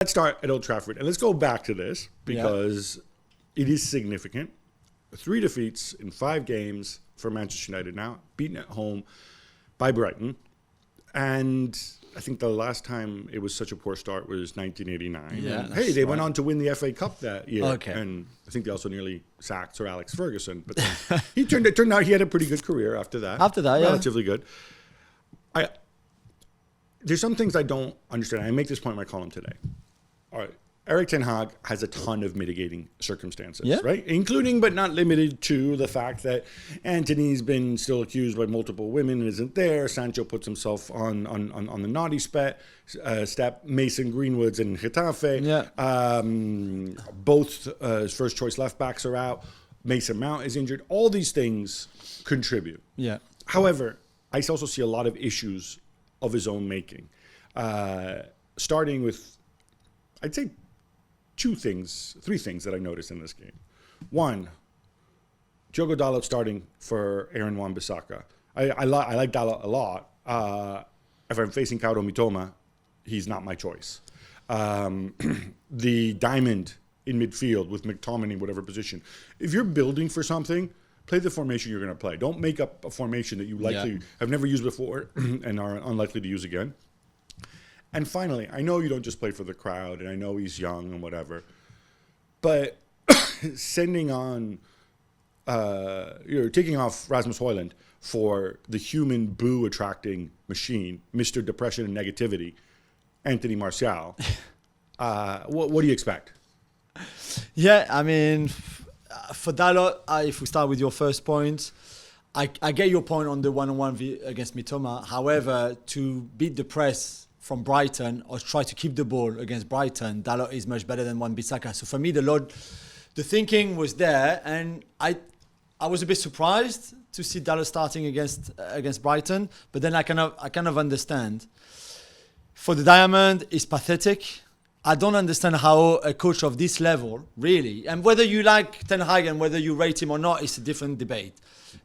Let's start at Old Trafford. And let's go back to this because it is significant. 3 defeats in 5 games for Manchester United now, beaten at home by Brighton. And I think the last time it was such a poor start was 1989. Yeah, and, they went on to win the FA Cup that year. Okay. And I think they also nearly sacked Sir Alex Ferguson. But then it turned out he had a pretty good career after that. Relatively good. There's some things I don't understand. I make this point in my column today. All right. Erik Ten Hag has a ton of mitigating circumstances, right? Including but not limited to the fact that Antony's been still accused by multiple women and isn't there. Sancho puts himself on the naughty step. Mason Greenwood's in Getafe. Both his first choice left backs are out. Mason Mount is injured. All these things contribute. However, I also see a lot of issues of his own making. Starting with, I'd say, 3 things that I noticed in this game. 1, Diogo Dalot starting for Aaron Wan-Bissaka. I like Dalot a lot. If I'm facing Kaoru Mitoma, he's not my choice. The diamond in midfield with McTominay, whatever position. If you're building for something, play the formation you're going to play. Don't make up a formation that you likely have never used before and are unlikely to use again. And finally, I know you don't just play for the crowd, and I know he's young and whatever, but sending on, you're taking off Rasmus Højlund for the human boo-attracting machine, Mr. Depression and Negativity, Anthony Martial. What do you expect? Yeah, I mean, for Dalot, if we start with your first point, I get your point on the one-on-one against Mitoma. However, to beat the press from Brighton or try to keep the ball against Brighton, Dalot is much better than Wan-Bissaka. So for me, the thinking was there, and I was a bit surprised to see Dalot starting against Brighton, but then I kind of understand. For the Diamond, it's pathetic. I don't understand how a coach of this level, really, and whether you like Ten Hag and whether you rate him or not, it's a different debate.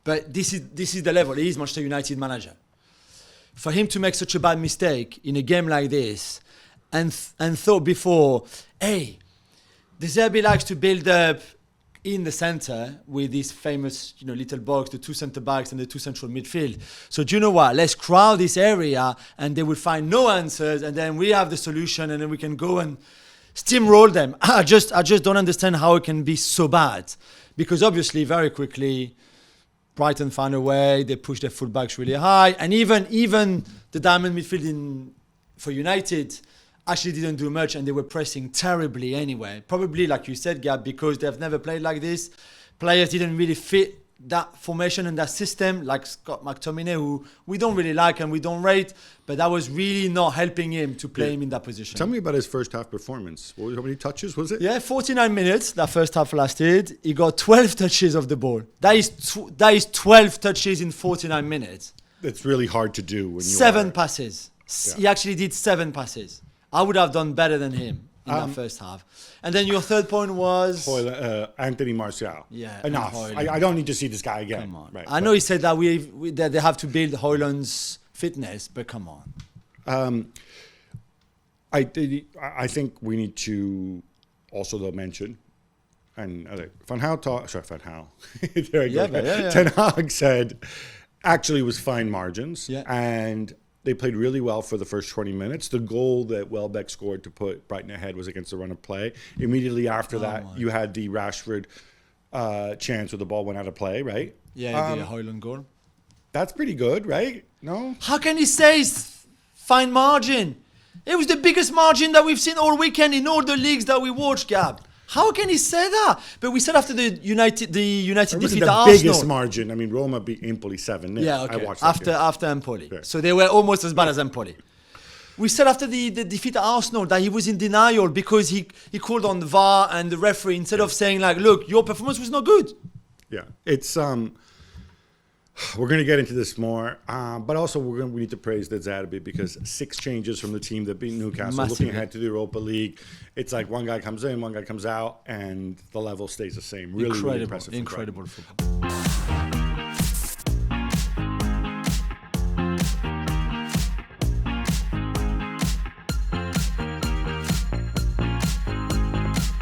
But this is the level. He is Manchester United manager. For him to make such a bad mistake in a game like this, and thought before, hey, De Zerbi likes to build up in the center with this famous, little box, the 2 centre backs and the 2 central midfield. So do you know what? Let's crowd this area, and they will find no answers, and then we have the solution, and then we can go and steamroll them. I just don't understand how it can be so bad, because obviously very quickly Brighton found a way. They pushed their fullbacks really high, and even the diamond midfield for United actually didn't do much, and they were pressing terribly anyway. Probably, like you said, Gab, because they've never played like this. Players didn't really fit that formation and that system, like Scott McTominay, who we don't really like and we don't rate, but that was really not helping him to play him in that position. Tell me about his first half performance. How many touches was it? Yeah, 49 minutes, that first half lasted. He got 12 touches of the ball. That is 12 touches in 49 minutes. It's really hard to do. When you 7 passes. Yeah. He actually did 7 passes. I would have done better than him in that first half. And then your third point was... Anthony Martial. Yeah. Enough. I don't need to see this guy again. Come on. Right, I know he said that that they have to build Højlund's fitness, but come on. I think we need to also though mention, and Van Gaal. There I go. Yeah. Ten Hag said actually it was fine margins, and they played really well for the first 20 minutes. The goal that Welbeck scored to put Brighton ahead was against the run of play. Immediately after you had the Rashford chance where the ball went out of play, right? Yeah, the Højlund goal. That's pretty good, right? No? How can he say it's fine margin? It was the biggest margin that we've seen all weekend in all the leagues that we watched, Gab. How can he say that? But we said after the United defeat the Arsenal. biggest margin. I mean, Roma beat Empoli 7-0. Yeah, okay. I watched that after Empoli. Yeah. So they were almost as bad as Empoli. We said after the defeat at Arsenal that he was in denial because he called on the VAR and the referee instead of saying like, look, your performance was not good. Yeah, it's we're going to get into this more, but also we need to praise De Zerbi because 6 changes from the team that beat Newcastle. Massively. Looking ahead to the Europa League, it's like one guy comes in, one guy comes out, and the level stays the same. Really impressive. Incredible football.